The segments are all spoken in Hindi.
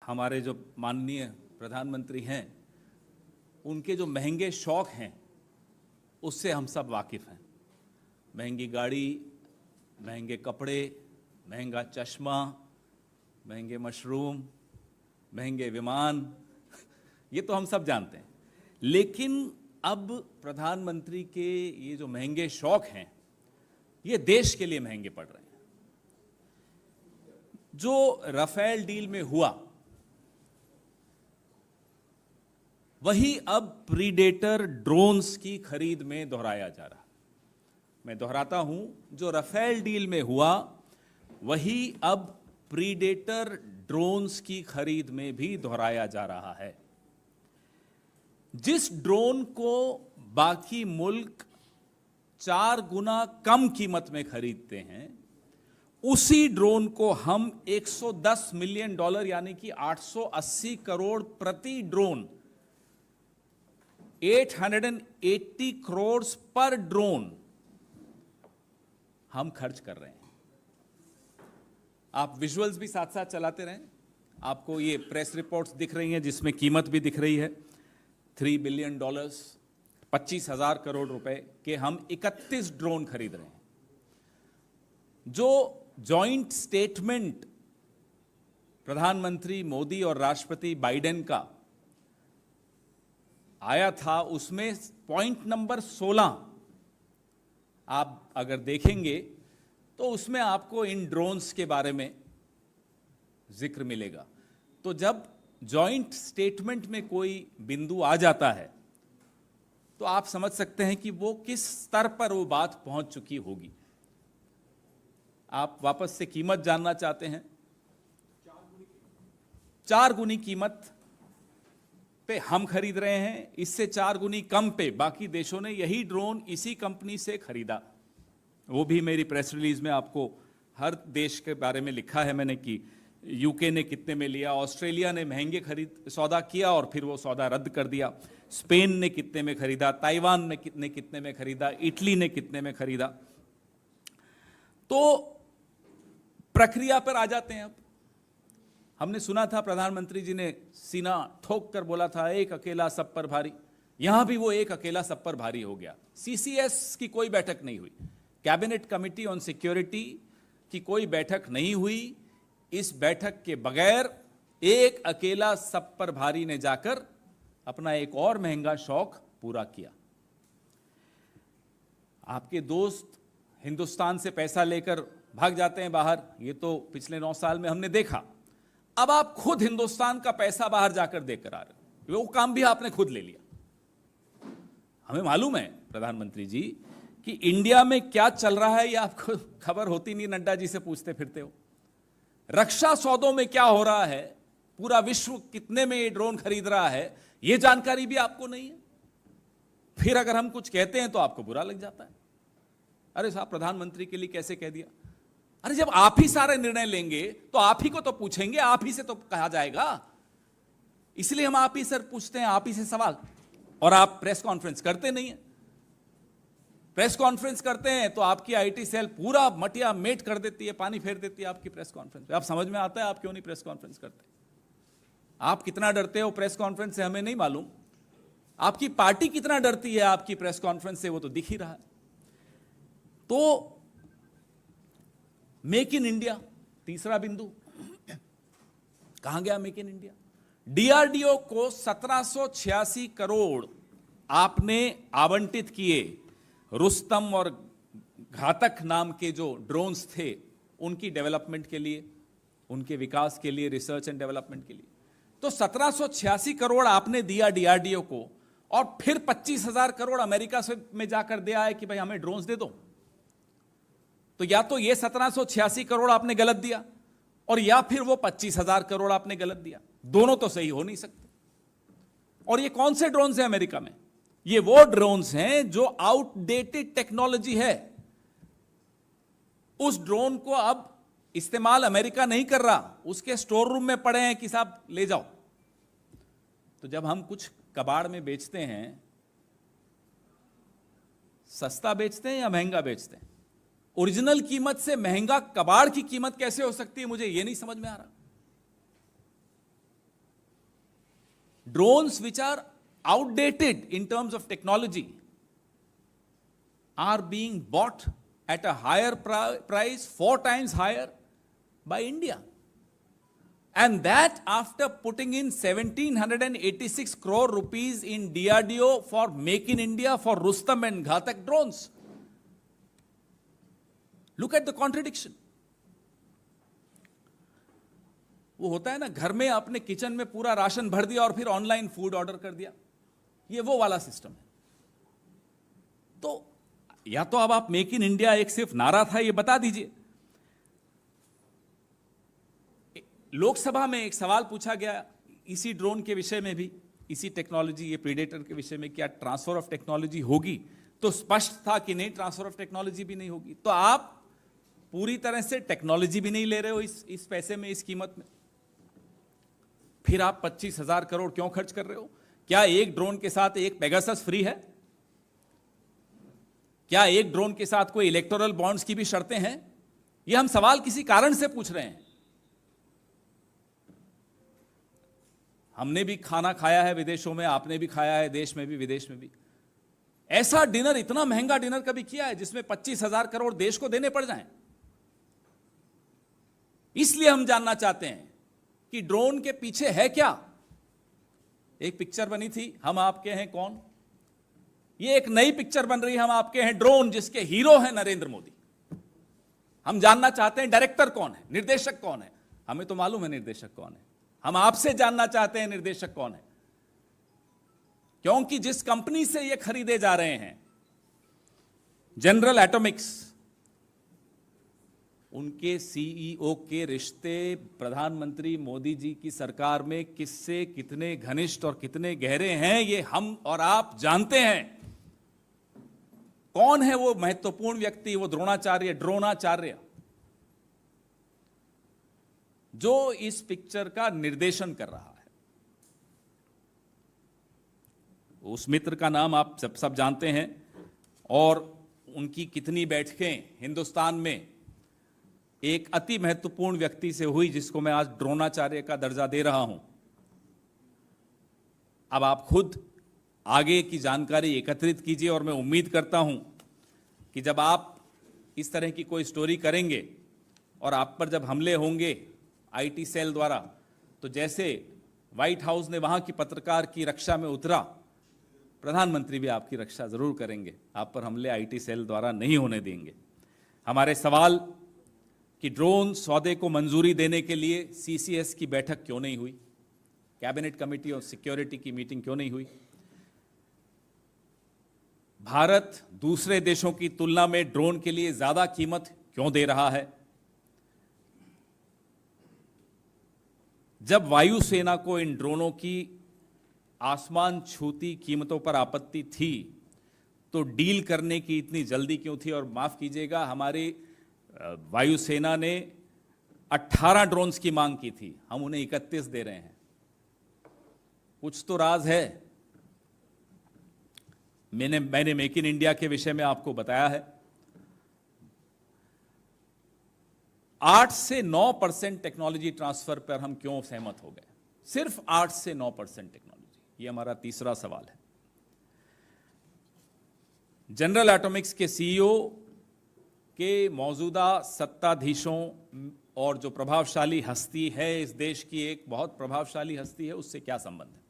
हमारे जो माननीय प्रधानमंत्री हैं, उनके जो महंगे शौक हैं उससे हम सब वाकिफ़ हैं। महंगी गाड़ी, महंगे कपड़े, महंगा चश्मा, महंगे मशरूम, महंगे विमान, ये तो हम सब जानते हैं। लेकिन अब प्रधानमंत्री के ये जो महंगे शौक हैं, ये देश के लिए महंगे पड़ रहे हैं। जो राफेल डील में हुआ, वही अब प्रीडेटर ड्रोन्स की खरीद में दोहराया जा रहा है। मैं दोहराता हूं, जो राफेल डील में हुआ, वही अब प्रीडेटर ड्रोन्स की खरीद में भी दोहराया जा रहा है। जिस ड्रोन को बाकी मुल्क 4 गुना कम कीमत में खरीदते हैं, उसी ड्रोन को हम $110 मिलियन यानी कि 880 करोड़ प्रति ड्रोन, 880 करोड़ पर ड्रोन हम खर्च कर रहे हैं। आप विजुअल्स भी साथ साथ चलाते रहें, आपको ये प्रेस रिपोर्ट्स दिख रही हैं जिसमें कीमत भी दिख रही है। $3 बिलियन, 25,000 करोड़ रुपए के हम 31 ड्रोन खरीद रहे हैं। जो जॉइंट स्टेटमेंट प्रधानमंत्री मोदी और राष्ट्रपति बाइडेन का आया था, उसमें पॉइंट नंबर 16 आप अगर देखेंगे तो उसमें आपको इन ड्रोन्स के बारे में जिक्र मिलेगा। तो जब जॉइंट स्टेटमेंट में कोई बिंदु आ जाता है तो आप समझ सकते हैं कि वो किस स्तर पर वो बात पहुंच चुकी होगी। आप वापस से कीमत जानना चाहते हैं? 4 गुनी कीमत पे हम खरीद रहे हैं, इससे 4 गुनी कम पे बाकी देशों ने यही ड्रोन इसी कंपनी से खरीदा। वो भी मेरी प्रेस रिलीज में आपको हर देश के बारे में लिखा है मैंने कि यूके ने कितने में लिया, ऑस्ट्रेलिया ने महंगे सौदा किया और फिर वो सौदा रद्द कर दिया, स्पेन ने कितने में खरीदा, ताइवान ने कितने में खरीदा, इटली ने कितने में खरीदा। तो प्रक्रिया पर आ जाते हैं। अब हमने सुना था प्रधानमंत्री जी ने सीना ठोक कर बोला था, एक अकेला सब पर भारी। यहां भी वो एक अकेला सब पर भारी हो गया। सीसीएस की कोई बैठक नहीं हुई, कैबिनेट कमिटी ऑन सिक्योरिटी की कोई बैठक नहीं हुई। इस बैठक के बगैर एक अकेला सब पर भारी ने जाकर अपना एक और महंगा शौक पूरा किया। आपके दोस्त हिंदुस्तान से पैसा लेकर भाग जाते हैं बाहर, ये तो पिछले 9 साल में हमने देखा। अब आप खुद हिंदुस्तान का पैसा बाहर जाकर देकर आ रहे, वो काम भी आपने खुद ले लिया। हमें मालूम है प्रधानमंत्री जी कि इंडिया में क्या चल रहा है, ये आपको खबर होती नहीं, नड्डा जी से पूछते फिरते हो। रक्षा सौदों में क्या हो रहा है, पूरा विश्व कितने में ये ड्रोन खरीद रहा है, ये जानकारी भी आपको नहीं है। फिर अगर हम कुछ कहते हैं तो आपको बुरा लग जाता है। अरे साहब, प्रधानमंत्री के लिए कैसे कह दिया? अरे जब आप ही सारे निर्णय लेंगे तो आप ही को तो पूछेंगे, आप ही से तो कहा जाएगा। इसलिए हम आप ही सर पूछते हैं, आप ही से सवाल। और आप प्रेस कॉन्फ्रेंस करते नहीं है। प्रेस कॉन्फ्रेंस करते हैं तो आपकी आईटी सेल पूरा मटिया मेट कर देती है, पानी फेर देती है आपकी प्रेस कॉन्फ्रेंस। आप समझ में आता है आप क्यों नहीं प्रेस कॉन्फ्रेंस करते। आप कितना डरते हो प्रेस कॉन्फ्रेंस से हमें नहीं मालूम, आपकी पार्टी कितना डरती है आपकी प्रेस कॉन्फ्रेंस से वो तो दिख ही रहा है। तो मेक इन इंडिया, तीसरा बिंदु, कहां गया मेक इन इंडिया? डीआरडीओ को 1786 करोड़ आपने आवंटित किए रुस्तम और घातक नाम के जो ड्रोन्स थे उनकी डेवलपमेंट के लिए, उनके विकास के लिए, रिसर्च एंड डेवलपमेंट के लिए। तो 1786 करोड़ आपने दिया डीआरडीओ को, और फिर 25,000 करोड़ अमेरिका से में जाकर दिया है कि भाई हमें ड्रोन्स दे दो। तो या तो ये 1786 करोड़ आपने गलत दिया, और या फिर वो 25,000 करोड़ आपने गलत दिया। दोनों तो सही हो नहीं सकते। और ये कौन से ड्रोन्स हैं अमेरिका में? ये वो ड्रोन्स हैं जो आउटडेटेड टेक्नोलॉजी है। उस ड्रोन को अब इस्तेमाल अमेरिका नहीं कर रहा, उसके स्टोर रूम में पड़े हैं कि साहब ले जाओ। तो जब हम कुछ कबाड़ में बेचते हैं, सस्ता बेचते हैं या महंगा बेचते हैं? ओरिजिनल कीमत से महंगा कबाड़ की कीमत कैसे हो सकती है, मुझे यह नहीं समझ में आ रहा। drones which are outdated in terms of technology are being bought at a higher price, 4 times higher by India. And that after putting in 1786 crore rupees in DRDO for Make in India for Rustam and Ghatak drones. Look at the contradiction. वो होता है ना, घर में अपने किचन में पूरा राशन भर दिया और फिर ऑनलाइन फूड ऑर्डर कर दिया, ये वो वाला सिस्टम है। तो या तो अब आप मेक इन इंडिया एक सिर्फ नारा था ये बता दीजिए। लोकसभा में एक सवाल पूछा गया इसी ड्रोन के विषय में भी, इसी टेक्नोलॉजी, ये प्रीडेटर के विषय में, क्या ट्रांसफर ऑफ टेक्नोलॉजी होगी? तो स्पष्ट था कि नहीं, ट्रांसफर ऑफ टेक्नोलॉजी भी नहीं होगी। तो आप पूरी तरह से टेक्नोलॉजी भी नहीं ले रहे हो इस पैसे में, इस कीमत में, फिर आप 25,000 करोड़ क्यों खर्च कर रहे हो? क्या एक ड्रोन के साथ एक पेगासस फ्री है? क्या एक ड्रोन के साथ कोई इलेक्टोरल बॉन्ड्स की भी शर्तें हैं? ये हम सवाल किसी कारण से पूछ रहे हैं। हमने भी खाना खाया है विदेशों में, आपने भी खाया है देश में भी विदेश में भी। ऐसा डिनर, इतना महंगा डिनर कभी किया है जिसमें 25,000 करोड़ देश को देने पड़ जाएं? इसलिए हम जानना चाहते हैं कि ड्रोन के पीछे है क्या। एक पिक्चर बनी थी, हम आपके हैं कौन, ये एक नई पिक्चर बन रही है, हम आपके हैं ड्रोन, जिसके हीरो हैं नरेंद्र मोदी। हम जानना चाहते हैं डायरेक्टर कौन है, निर्देशक कौन है। हमें तो मालूम है निर्देशक कौन है, हम आपसे जानना चाहते हैं निर्देशक कौन है। क्योंकि जिस कंपनी से ये खरीदे जा रहे हैं, जनरल एटॉमिक्स, उनके सीईओ के रिश्ते प्रधानमंत्री मोदी जी की सरकार में किससे कितने घनिष्ठ और कितने गहरे हैं, ये हम और आप जानते हैं। कौन है वो महत्वपूर्ण व्यक्ति, वो ड्रोनाचार्य, जो इस पिक्चर का निर्देशन कर रहा है। उस मित्र का नाम आप सब जानते हैं, और उनकी कितनी बैठकें हिंदुस्तान में एक अति महत्वपूर्ण व्यक्ति से हुई, जिसको मैं आज ड्रोनाचार्य का दर्जा दे रहा हूं। अब आप खुद आगे की जानकारी एकत्रित कीजिए, और मैं उम्मीद करता हूं कि जब आप इस तरह की कोई स्टोरी करेंगे और आप पर जब हमले होंगे आईटी सेल द्वारा, तो जैसे व्हाइट हाउस ने वहां की पत्रकार की रक्षा में उतरा, प्रधानमंत्री भी आपकी रक्षा जरूर करेंगे। आप पर हमले आईटी सेल द्वारा नहीं होने देंगे। हमारे सवाल कि ड्रोन सौदे को मंजूरी देने के लिए सीसीएस की बैठक क्यों नहीं हुई, कैबिनेट कमेटी और सिक्योरिटी की मीटिंग क्यों नहीं हुई? भारत दूसरे देशों की तुलना में ड्रोन के लिए ज्यादा कीमत क्यों दे रहा है? जब वायुसेना को इन ड्रोनों की आसमान छूती कीमतों पर आपत्ति थी, तो डील करने की इतनी जल्दी क्यों थी? और माफ कीजिएगा, हमारी वायुसेना ने 18 ड्रोन्स की मांग की थी, हम उन्हें 31 दे रहे हैं। कुछ तो राज है। मैंने मेक इन इंडिया के विषय में आपको बताया है, 8 से 9% टेक्नोलॉजी ट्रांसफर पर हम क्यों सहमत हो गए? सिर्फ 8 से 9% टेक्नोलॉजी, ये हमारा तीसरा सवाल है। जनरल एटॉमिक्स के सीईओ के मौजूदा सत्ताधीशों और जो प्रभावशाली हस्ती है, इस देश की एक बहुत प्रभावशाली हस्ती है, उससे क्या संबंध है?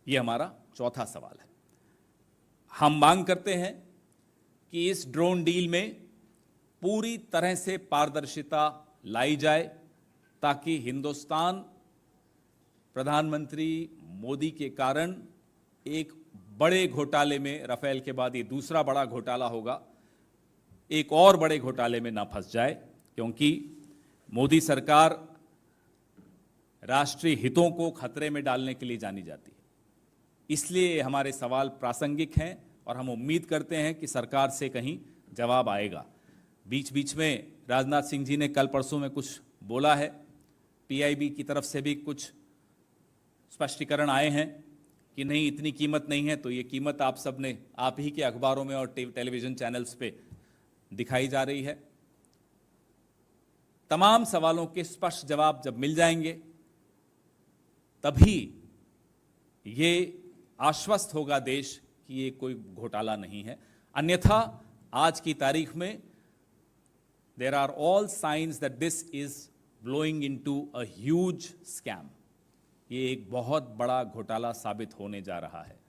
ये हमारा चौथा सवाल है। हम मांग करते हैं कि इस ड्रोन डील में पूरी तरह से पारदर्शिता लाई जाए, ताकि हिंदुस्तान प्रधानमंत्री मोदी के कारण एक बड़े घोटाले में, राफेल के बाद ये दूसरा बड़ा घोटाला होगा, एक और बड़े घोटाले में ना फंस जाए। क्योंकि मोदी सरकार राष्ट्रीय हितों को खतरे में डालने के लिए जानी जाती है। इसलिए हमारे सवाल प्रासंगिक हैं और हम उम्मीद करते हैं कि सरकार से कहीं जवाब आएगा। बीच बीच में राजनाथ सिंह जी ने कल परसों में कुछ बोला है, पीआईबी की तरफ से भी कुछ स्पष्टीकरण आए हैं कि नहीं, इतनी कीमत नहीं है। तो ये कीमत आप ही के अखबारों में और टेलीविज़न चैनल्स पे दिखाई जा रही है। तमाम सवालों के स्पष्ट जवाब जब मिल जाएंगे तभी ये आश्वस्त होगा देश कि ये कोई घोटाला नहीं है। अन्यथा आज की तारीख में there are all science that this is blowing into a huge scam. ये एक बहुत बड़ा घोटाला साबित होने जा रहा है।